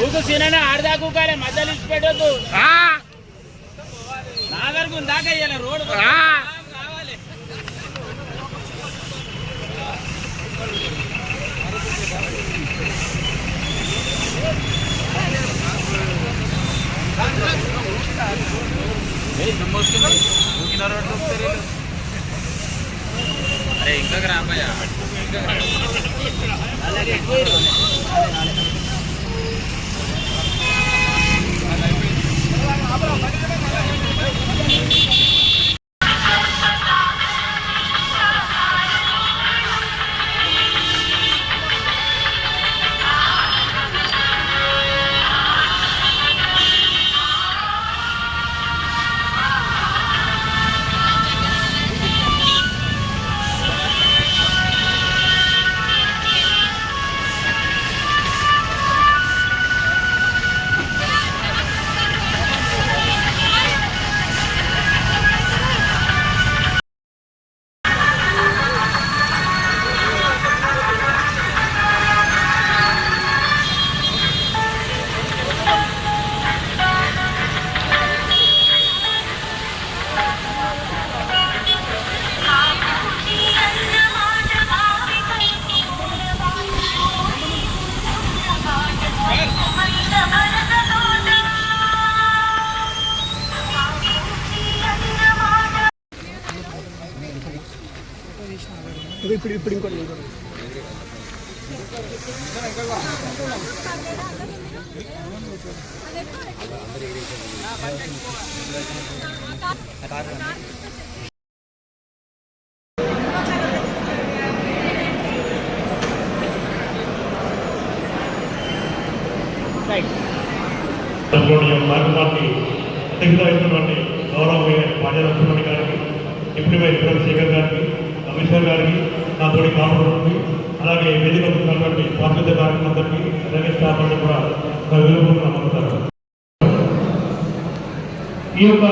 ఊకు సీనైనా ఆడదా కూకాలే మధ్యలో ఇచ్చి పెట్టొద్దు. నాగర్కు దాకా ఇయ్యాలి రోడ్డు రావాలి. అరే ఇంకా రాబోయా ఇప్పుడు ఇంకోటి పార్టీ అధ్యక్షత వహిస్తున్నటువంటి గౌరవమైన పాజాలక్ష్మణి గారికి, డిప్యూటీ వైస్ శేఖర్ గారికి, కమిషనర్ గారికి, నా తోటి కాపాడుతుంది, అలాగే వేదిక ఉన్నటువంటి పారిశుద్ధ కార్యక్రమాలందరికీ, అలాగే స్టాఫ్ అందరూ కూడా నమస్కారం. ఈ యొక్క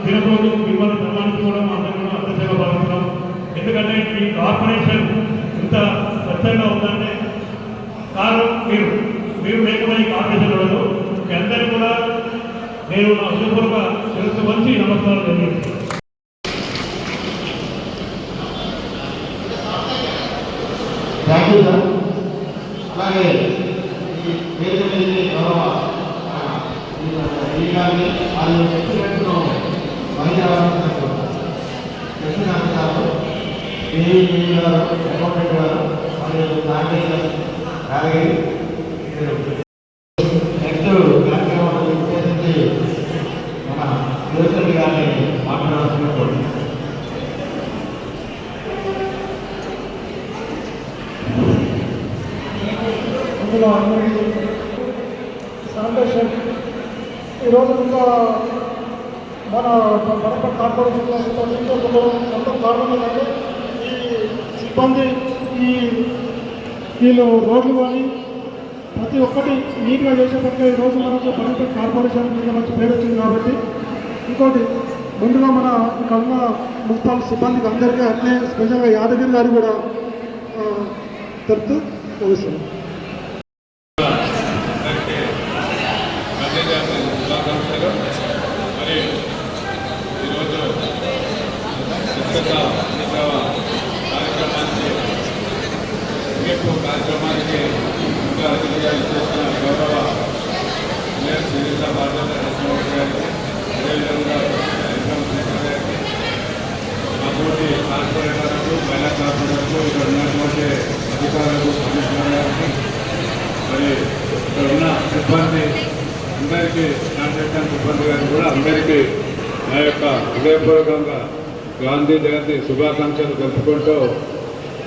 దినరోజు మిమ్మల్ని సన్మానించుకోవడం అందరూ కూడా అత్యధికంగా భావిస్తున్నాం. ఎందుకంటే ఈ కార్పొరేషన్ ఇంత స్వచ్ఛంగా ఉందంటే కారణం మీరు లేకుండా ఈ కార్పొరేషన్ ఉండదు. మీ అందరికీ కూడా నేను నా హృదయపూర్వక శిరస్సు వంచి నమస్కారం తెలియజేస్తున్నాను. Thank you sir. అలాగే వేదిక మీద గౌరవ గారిని వాళ్ళు ఎక్స్పెరిమెంట్ను బయలుదేరారు. లక్ష్మీనారాయణ గారు, ఏఈ గారు, అకౌంటెంట్ గారు, మరియు నాగేశ్వర అలాగే నెక్స్ట్ కార్యక్రమాన్ని ఉద్దేశించి మన యువకుడి గారిని మాట్లాడాల్సినప్పుడు అందులో అందరికీ సంతోషం. ఈరోజు ఇంకా మన కడప కార్పొరేషన్లో కొంత కారణం ఏంటంటే ఈ సిబ్బంది వీళ్ళు రోడ్లు కానీ ప్రతి ఒక్కటి నీట్గా చేసేటట్టుగా ఈరోజు మనకు కడప కార్పొరేషన్ మీద మంచి పేరు వచ్చింది. కాబట్టి ఇంకోటి ముందుగా మన ఇక్కడ ఉన్న మున్సిపల్ సిబ్బందికి అందరికీ అట్లే స్పెషల్గా యాదగిరి గారు కూడా తెలుపుతూ ముగిస్తున్నాం. మరి ఈరోజు కార్యక్రమానికి ఇంకా అతిథిగా చేసిన గౌరవ మేయర్ శ్రీనిధి పార్లమెంట్ గారికి, అదేవిధంగా గారికి, అటువంటి కార్పొరేటర్లకు, మహిళా కార్పొరేటర్లకు, ఇక్కడ ఉన్నటువంటి అధికారులకు, కమిషనర్ గారికి, మరి ఇక్కడ ఉన్న సిబ్బంది అందరికీ, శానిటేషన్ సిబ్బంది గారికి కూడా అందరికీ నా యొక్క హృదయపూర్వకంగా గాంధీ జయంతి శుభాకాంక్షలు తెలుపుకుంటూ,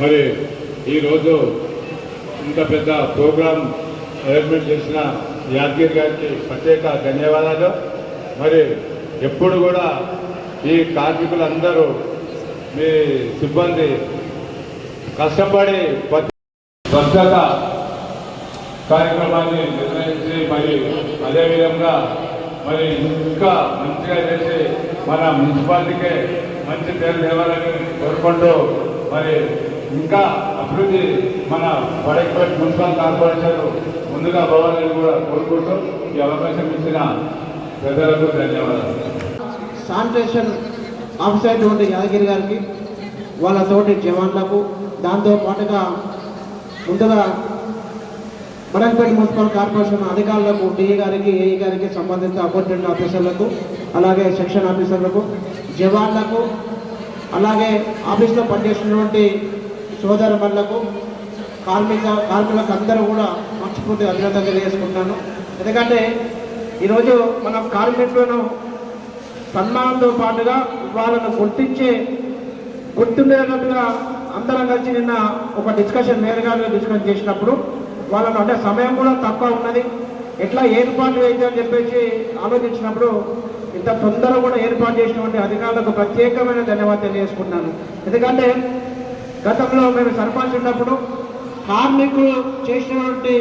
మరి ఈరోజు ఇంత పెద్ద ప్రోగ్రాం అరేంజ్మెంట్ చేసిన యాదగిరి గారికి ప్రత్యేక ధన్యవాదాలు. మరి ఎప్పుడు కూడా ఈ కార్మికులందరూ మీ సిబ్బంది కష్టపడి స్వచ్ఛత కార్యక్రమాన్ని నిర్వహించి మరి అదేవిధంగా మరి ఇంకా మంచిగా చేసి మన మున్సిపాలిటీకే మంచి పేరు తేవాలని కోరుకుంటూ మరి ఇంకా అభివృద్ధి మన వడేపల్లి మున్సిపల్ కార్పొరేషన్ ముందుగా పోవాలని కూడా కోరుకుంటూ ఈ అవకాశం ఇచ్చిన ప్రజలకు ధన్యవాదాలు. శానిటేషన్ ఆఫీసర్ అయినటువంటి యాదగిరి గారికి, వాళ్ళ తోటి జవాన్లకు, దాంతో పాటుగా ముందుగా వడేపల్లి మున్సిపల్ కార్పొరేషన్ అధికారులకు, డిఈ గారికి, ఏఈ గారికి, సంబంధిత అపాయింట్మెంట్ ఆఫీసర్లకు, అలాగే సెక్షన్ ఆఫీసర్లకు, జవాన్లకు, అలాగే ఆఫీస్లో పనిచేసినటువంటి సోదరులకు, కార్మికులకు అందరూ కూడా మనస్ఫూర్తిగా అభినందన తెలియజేసుకుంటున్నాను. ఎందుకంటే ఈరోజు మన కార్మికులను సన్మానంతో పాటుగా వాళ్ళను గుర్తుండేటట్టుగా అందరం కలిసి నిన్న ఒక డిస్కషన్ మేరగా డిస్కస్ చేసినప్పుడు వాళ్ళను అంటే సమయం కూడా తక్కువ ఉన్నది, ఎట్లా ఏర్పాటు అయితే అని చెప్పేసి ఆలోచించినప్పుడు ఇంత తొందరగా కూడా ఏర్పాటు చేసినటువంటి అధికారులకు ప్రత్యేకమైన ధన్యవాదాలు తెలియజేసుకుంటున్నాను. ఎందుకంటే గతంలో మేము సర్పంచ్ ఉన్నప్పుడు కార్మికులు చేసినటువంటి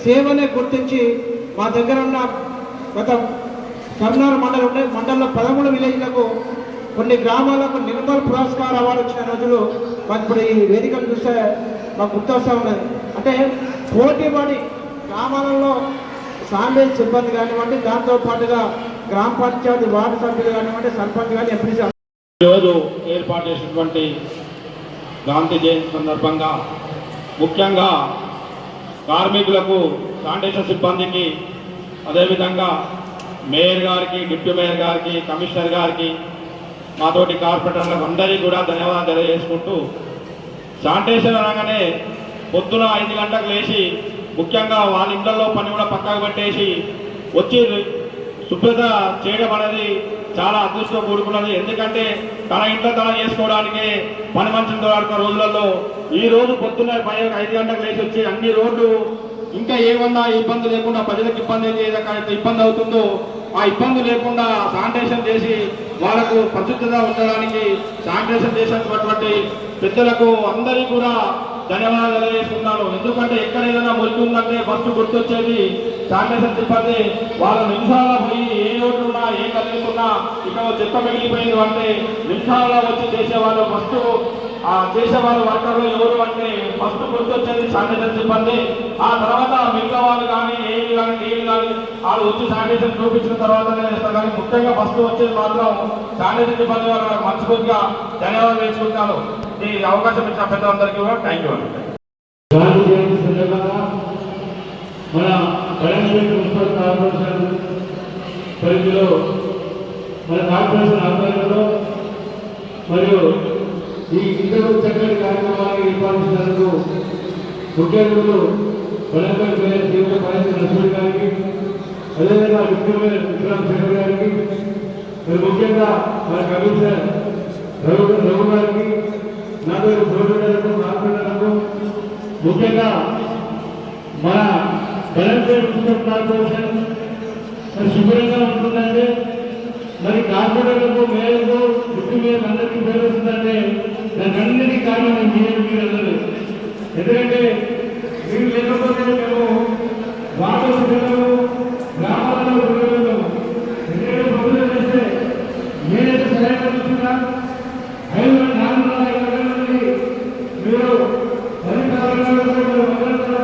సేవనే గుర్తించి మా దగ్గర ఉన్న గత కర్నూలు మండలంలో 13 విలేజ్లకు, కొన్ని గ్రామాలకు నిర్మల్ పురస్కార్ అవార్డు వచ్చిన రోజులు మాకు ఇప్పుడు ఈ వేదికను చూస్తే మాకు గుర్తొస్తూ ఉన్నది. అంటే పోటీపడి గ్రామాలలో శానిటైజర్ సిబ్బంది కానివ్వండి, దాంతో పాటుగా గ్రామ పంచాయతీ వార్డు సభ్యులు కానివ్వండి, సర్పంచ్ కానీ ఎంపీసీ ఈరోజు ఏర్పాటు చేసినటువంటి గాంధీ జయంతి సందర్భంగా ముఖ్యంగా కార్మికులకు, శానిటేషన్ సిబ్బందికి, అదేవిధంగా మేయర్ గారికి, డిప్యూటీ మేయర్ గారికి, కమిషనర్ గారికి, మాతోటి కార్పొరేటర్లకు అందరికీ కూడా ధన్యవాదాలు తెలియజేసుకుంటూ, శానిటేషన్ అనగానే పొద్దున 5 గంటలకు లేచి ముఖ్యంగా వాళ్ళ ఇంట్లో పని కూడా పక్కకు పెట్టేసి వచ్చి శుభ్రత చేయడం అనేది చాలా అదృష్టం కూడుకున్నది. ఎందుకంటే తన ఇంట్లో తన చేసుకోవడానికి పని మనుషులు దొరకని రోజులలో ఈ రోజు పొద్దున్న 5 గంటలకు లేచి వచ్చి అన్ని రోడ్లు ఇంకా ఏమన్నా ఇబ్బంది లేకుండా ప్రజలకు ఇబ్బంది ఏదైతే ఇబ్బంది అవుతుందో ఆ ఇబ్బంది లేకుండా శానిటేషన్ చేసి వాళ్ళకు పరిశుభ్రత ఉండడానికి శానిటేషన్ చేసినటువంటి పెద్దలకు అందరికీ కూడా ధన్యవాదాలు తెలియజేస్తున్నాను. ఎందుకంటే ఎక్కడ ఏదైనా మురికి ఉందంటే ఫస్ట్ గుర్తొచ్చేది శానిటేషన్ సిబ్బంది. వాళ్ళ నిమిషాల్లో పోయి ఏ రోడ్లున్నా ఏ కలుగుతున్నా ఇక్కడ చెత్త మిగిలిపోయింది అంటే నిమిషాల్లో వచ్చి చేసేవాళ్ళు ఫస్ట్ చేసేవాళ్ళు వర్కర్లు ఎవరు అంటే ఫస్ట్ గుర్తొచ్చేది శానిటేషన్ సిబ్బంది. ఆ తర్వాత మిగతా వాళ్ళు కానీ ఏఈలు కానీ డీఈలు కానీ వాళ్ళు వచ్చి శానిటేషన్ చూపించిన తర్వాతనే చేస్తారు. కానీ ముఖ్యంగా ఫస్ట్ వచ్చేది మాత్రం శానిటేషన్ సిబ్బంది వాళ్ళు మనస్ఫూర్తిగా ధన్యవాదాలు తెలుసుకుంటున్నాను. ఈ అవకాశం ఇచ్చిన పెద్దలందరికీ కూడా థ్యాంక్ యూ అండి. గాంధీ జయంతి సందర్భంగా మన వడేపల్లి మున్సిపల్ కార్పొరేషన్ పరిధిలో మన కార్పొరేషన్ ఆధ్వర్యంలో మరియు ఈ ఇద్దరు చక్కటి కార్యక్రమాన్ని ఏర్పాటు ముఖ్య అతిథులు వడేపల్లి మేయర్ జీవిత పాయింట్ నరసింహ గారికి, అదేవిధంగా డిప్యూటీ మేయర్ విక్రమ్ శంకర్ గారికి, మరి ముఖ్యంగా మన కమిషనర్ రఘు గారికి, నా పేరు గోల్డెన్లకు, కార్పొరేటర్లకు, ముఖ్యంగా మన వడేపల్లి మున్సిపల్ కార్పొరేషన్ మరి శుభ్రంగా ఉంటుందంటే మరి కార్పొరేటర్లకు, మేయర్కు, డిప్యూటీ మేయర్ అందరికీ పేరు వస్తుందంటే దానికి అన్నిటికీ కారణం మీరందరూ. ఎందుకంటే మీరు లేకపోతే మేము వాటర్ పిల్లలు గ్రామాలలో పిల్లలు ఎందుకంటే ప్రభుత్వం చేస్తే నేనైతే సహాయంగా చూస్తున్నా 500-400 మంది మీరు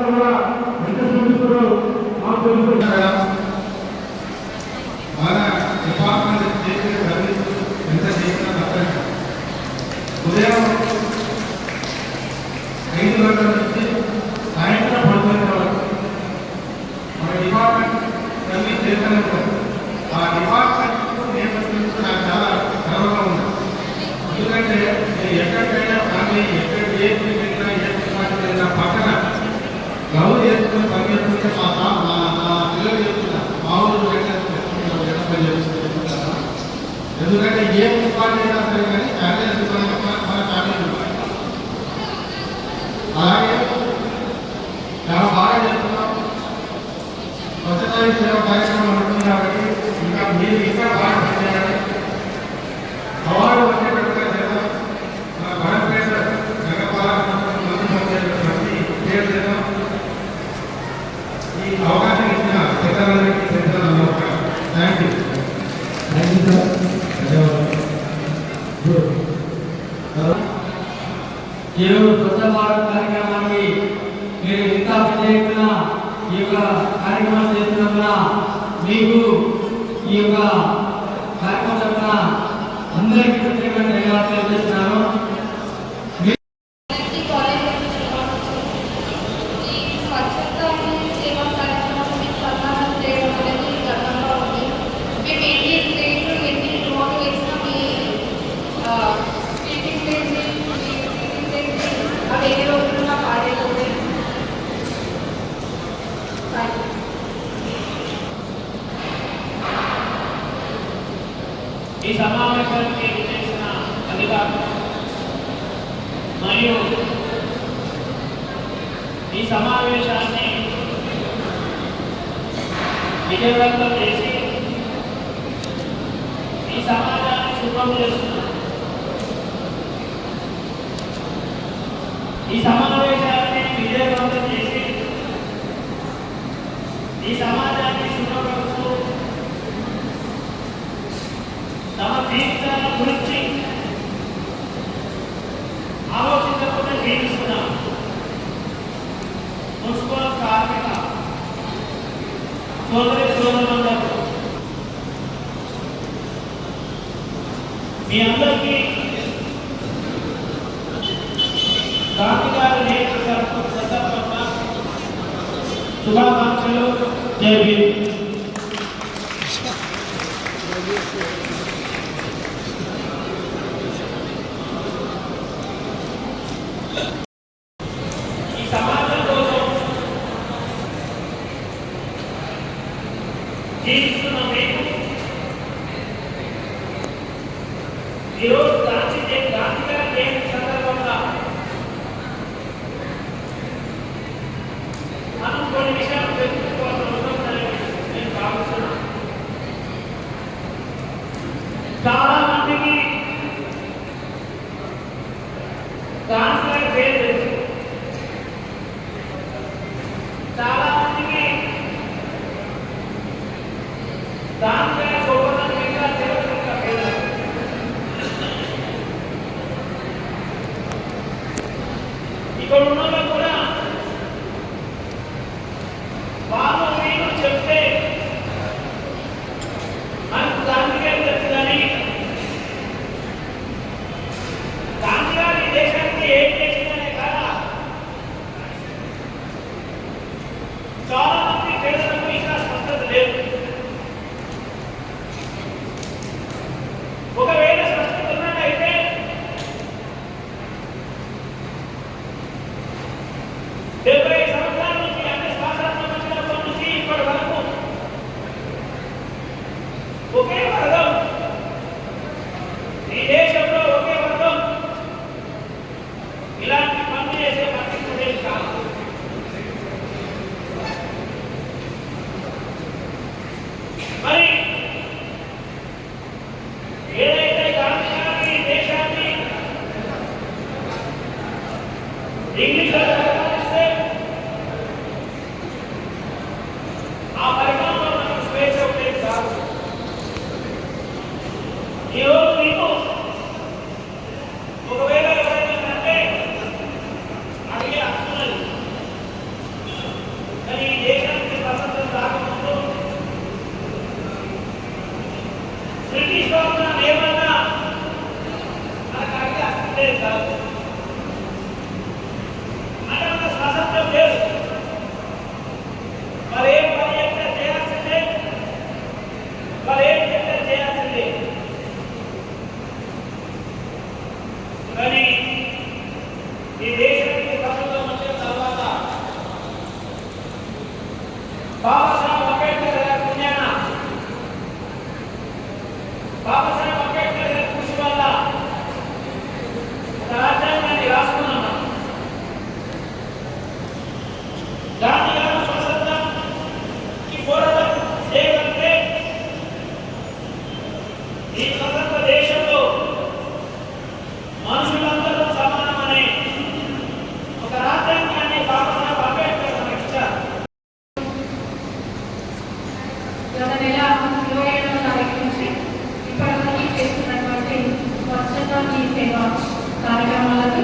కూడా ఎంత శ్రమిస్తున్నారో మాకు తెలుసుకుంటారా. మన డిపార్ట్మెంట్ చేసిన సర్వీస్ ఎంత చేసినా తప్పదు. ఉదయం 5 గంటల నుంచి సాయంత్రం 10 గంటల వరకు మన డిపార్ట్మెంట్ సర్వీస్ చేస్తూనే ఉంటాం. ఆ డిపార్ట్మెంట్ నేపథ్యంలో నాకు చాలా గర్వంగా ఉంది. ఎందుకంటే నేను ఎక్కడికైనా కానీ ఎక్కడ ఏ వెళ్ళినా ఏ డిపార్ట్మెంట్ వెళ్ళినా పక్కన గౌరవ చేసుకుని పనిచేస్తుంటే మా పిల్లలు చెప్తున్నా మా ఊరు ఎందుకంటే ఏ డిపార్ట్మెంట్ అయినా సరే కానీ శానిటైజర్ సిబ్బంది మన ఫ్యామిలీ అలాగే చాలా బాగా చేస్తున్నాం. స్వచ్ఛతా సేవ కార్యక్రమం ఉంటుంది కాబట్టి ఇంకా మీరు ఇంకా బాగా పనిచేయాలి. అవార్డు వచ్చేటట్టుగా చేద్దాం. మన వడపేట పేరు చేద్దాం. ఈ అవకాశం ఇచ్చిన పెద్దలందరికీ thank you. Thank you sir. ధన్యవాదాలు. ఈరోజు స్వచ్ఛ భారత్ కార్యక్రమానికి మీరు ఇంత పెద్ద ఎత్తున ఈ యొక్క కార్యక్రమాలు చేస్తున్నందున మీకు ఈ యొక్క కార్యక్రమం తరఫున అందరికీ ప్రత్యేకంగా ధన్యవాదాలు తెలియజేస్తున్నాను. ఈ సమావేశానికి చేసిన అధికారులు మరియు ఈ సమావేశాన్ని విజయవంతం చేసి ఈ సమాజాన్ని శుభ్రం చేస్తున్నారు. ఈ సమావేశాన్ని విజయవంతం చేసి ఈ సమాజాన్ని శుభ్రపరుస్తూ తమ జీవితాల గురించి ఆలోచించకుండా జీవిస్తున్నాం. మున్సిపల్ కార్మిక సోదరి సోదరులందరూ మీ అందరికీ గాంధీ గారి నేతృత్వం సందర్భంగా శుభాకాంక్షలు. జై భీమ్. ఈ సమాజం కోసం జీవిస్తున్న మేము ఈరోజు గాంధీ గారి జయంతి సందర్భంగా మనం కొన్ని విషయాలు తెలుసుకోవాల్సిన అవసరం నేను భావిస్తున్నాను. చాలా మందికి గాంధీ గారి పేరు తెలుసు. చాలా మందికి గాంధీ గారి గొప్పతనం ఇంకా తెలియదు. ఇంకా పేరు ఇక్కడ ఉన్న వాళ్ళు కూడా వాళ్ళు మీరు చెప్తే మనకు గాంధీ గారు తెలుసు. కానీ గాంధీ గారు ఈ దేశానికి ఏం చేసిందనే కాదా చాలా మంది పేదలకు ఇంకా స్పష్టత లేదు. ఒకవేళ స్పష్టత ఉన్నట్టయితే డెబ్బై సంవత్సరాల నుంచి అన్ని స్వాతంత్రం వచ్చినప్పటి నుంచి ఇప్పటి వరకు ఒకే వర్గం ఈ దేశంలో ఒకే వర్గం ఇలాంటి పనులు చేసే పరిస్థితి కాదు. మరి ఏదైతే గాంధీ గారు ఈ దేశాన్ని ఇంగ్లీష్ పరిపాలిస్తే ఆ పరిపాలనలో మనకు స్వేచ్ఛ ఉండేది కాదు. ఈరోజు మీకు ఒకవేళ ఎవరైనా అంటే అడిగే హక్కున్నది. కానీ ఈ దేశానికి స్వతంత్రం రాకముందు బ్రిటిష్ వాళ్ళు ఏమన్నా మనకు అడిగే హక్కు లేదు కాదు. అంటే మన స్వాతంత్రం లేదు. మరి ఏం పని చెప్తే చేయాల్సిందే, మరి ఏం చెప్తే చేయాల్సిందే. కానీ ఈ దేశానికి స్వతంత్రం వచ్చిన తర్వాత బాబాసాహెబ్ అంబేద్కర్ గారి పుణ్యాన బాబాసాహెబ్ అంబేద్కర్ గారి కృషి వల్ల ఒక రాజ్యాంగాన్ని రాసుకున్నాం. గాంధీ గారు స్వతంత్రం ఈ పోరాటం చేయగలిగితే ఈ స్వతంత్ర దేశంలో మనుషులందరూ సమానమనే ఒక రాజ్యాంగాన్ని బాబాసాహెబ్ అంబేద్కర్ మనకి ఇచ్చారు. గత నెల 27వ తారీఖు నుంచి ఇప్పటివరకు చేస్తున్నటువంటి స్వచ్ఛత ఈ సేవ కార్యక్రమాలకు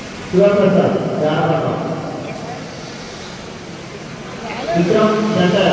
శివప్రసాద్ యానపట్నం, విక్రమ్ చంటయ్య